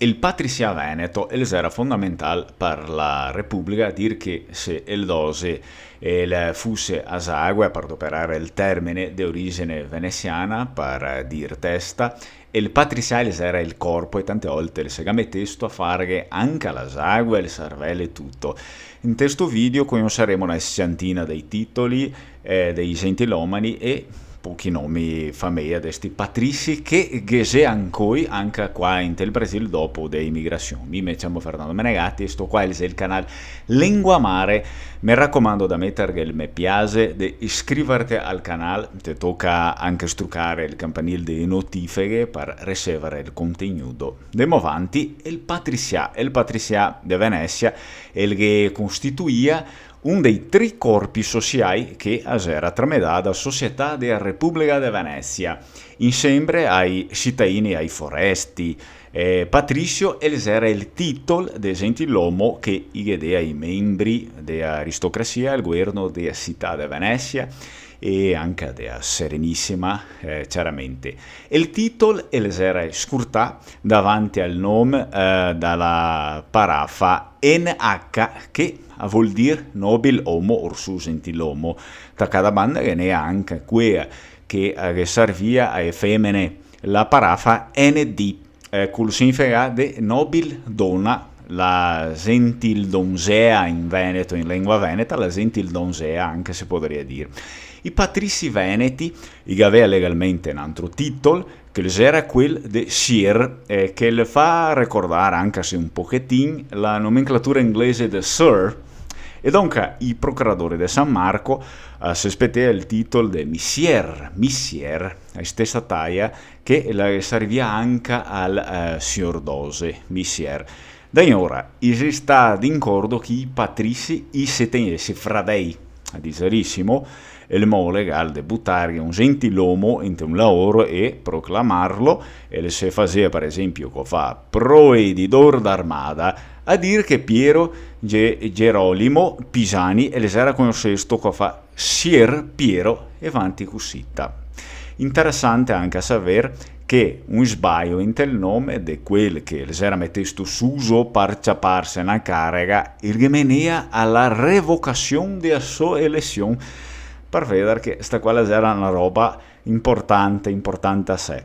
Il patricia Veneto era fondamentale per la Repubblica dir che se il dose fosse a sagua per operare il termine di origine veneziana per dir testa, il patriciale era il corpo e tante volte il segame testo a fare anche la sagua, il cervello e tutto. In questo video conosceremo una sessantina dei titoli dei gentilomani e pochi nomi famiglia di questi patrici che c'è ancora anche qua in il Brasile dopo le immigrazioni. Mi chiamo Fernando Menegatti e sto qua è il canale Lingua Mare. Mi raccomando da mettere il mi piace, di iscriverti al canale, ti tocca anche struccare il campanile di notifiche per ricevere il contenuto. Andiamo avanti, il patricia di Venezia, il che costituisce un dei tre corpi sociali che era tramandata da Società della Repubblica di Venezia, insieme ai cittadini e ai foresti. Patricio era il titolo di gentiluomo che chiedeva ai membri dell'aristocrazia al governo della città di Venezia e anche della Serenissima, chiaramente. Il titolo era scurtato davanti al nome dalla parafa NH che vuol dire nobile uomo orsu gentiluomo. Da cada banda che ne è anche quella che serviva alle femmine la parafa ND, col significato di nobile donna, la gentildonzea in Veneto, in lingua veneta, la gentildonzea anche si potrebbe dire. I patrici veneti aveva legalmente un altro titolo, che era quello di Sir, che le fa ricordare, anche se un pochettino, la nomenclatura inglese di Sir, e dunque i procuratori di San Marco si aspettava il titolo di Missier, la stessa taglia che la serviva anche al signor Dose, Missier. Da ora esiste d'accordo che i patrici si tenessero fra dei, diserissimo, il modo legale di buttare un gentiluomo in un lavoro e proclamarlo, e se faceva per esempio che fa proedidor d'armada, a dire che Piero Gerolimo Pisani e era conosciuto che fa Sier Piero e avanti cusitta. Interessante anche a sapere che un sbaglio in il nome di quel che era messo suso per ciapparsi una carica irrimenea alla revocazione della sua elezione, per vedere che sta qua era una roba importante a sé.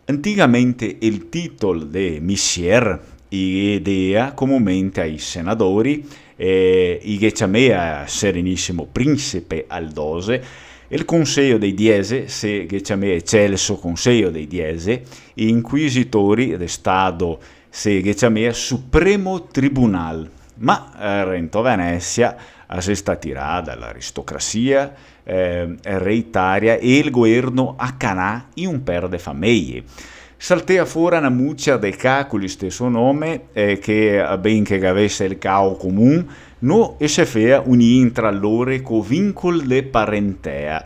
Anticamente il titolo di Missier idea comunemente ai senatori i che chiamava Serenissimo Principe al Dose, il Consiglio dei Diese, se che chiamava Celso Consiglio dei Diese, i inquisitori di Stato, se che chiamava Supremo Tribunal, ma Rento Venezia si sta tirata dall'aristocrazia reitaria e il governo a Canà in un per de famiglie. Saltea fuori una muccia dei ca con lo stesso nome che ben che avesse il cao comune no e se fea unì tra loro con vincolo de parentea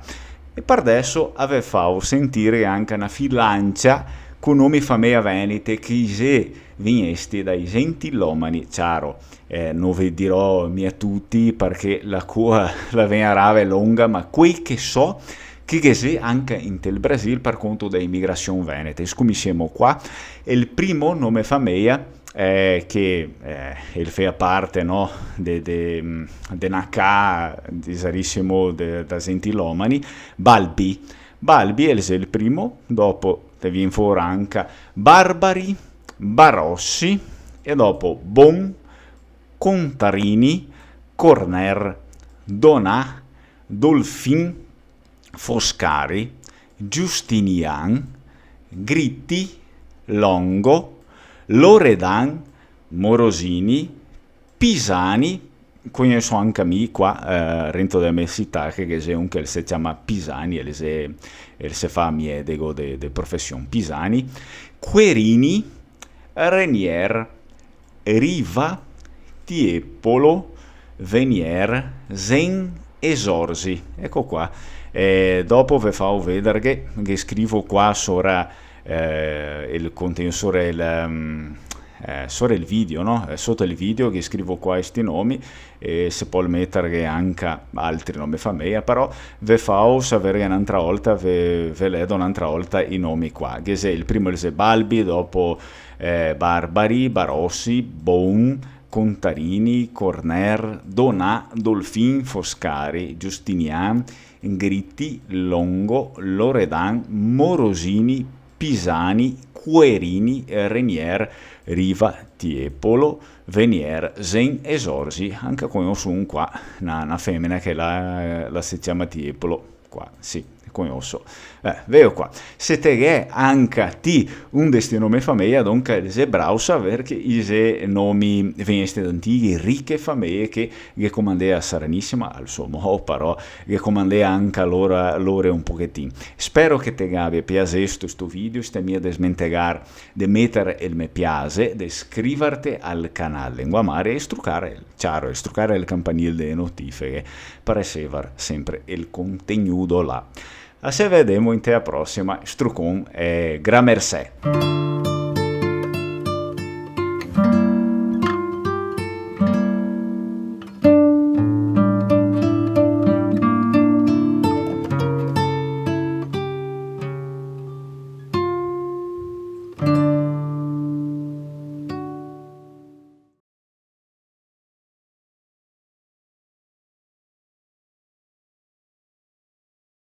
e per adesso aveva fatto sentire anche una filancia con nomi famiglia venete che se vignesti dai gentilomani chiaro. Non vi dirò mia tutti perché la cua la venarava è lunga, ma quel che so che se anche in tel Brasile per conto dell'immigrazione veneta. Come siamo qua, il primo nome famiglia che il fa parte no, de Nacà, disarissimo da gentilomani, Balbi è il primo, dopo te viene fuori anche Barbari, Barossi e dopo Bon, Contarini, Corner, Donà, Dolfin, Foscari, Giustinian, Gritti, Longo, Loredan, Morosini, Pisani, conosco anche me qua, rento della mia città, che c'è un che si chiama Pisani, e si fa miedego de professione Pisani, Querini, Renier, Riva, Tiepolo, Venier, Zen e Zorzi. Ecco qua. Dopo vi farò vedere che scrivo qua sopra il contenitore sotto il video, no? Sotto il video che scrivo qua questi nomi, e se può mettere anche altri nomi famiglia, però ve fa sapere che un'altra volta ve leggo un'altra volta i nomi qua, che se il primo è Balbi, dopo Barbari, Barossi, Bon, Contarini, Corner, Donà, Dolfin, Foscari, Giustinian, Gritti, Longo, Loredan, Morosini, Pisani, Querini, Renier, Riva, Tiepolo, Venier, Zen e Sorsi. Anche conosco un qua, una femmina che la si chiama Tiepolo, qua, sì, conosco. Veo qua. Se te che anche ti un destino me famiglia, dunque se brausa perché i nomi veniste d'antichi, ricche famiglie che comandea serenissima al suo modo, però che comandea anche loro un pochettino. Spero che te abbia piaciuto questo video, stai a smentegar di mettere il me piace, di iscriverti al canale Lingua Mare e struccare il campanile delle notifiche per ricevere sempre il contenuto là. A se vedemo in te a prossima, strucon e gramerse.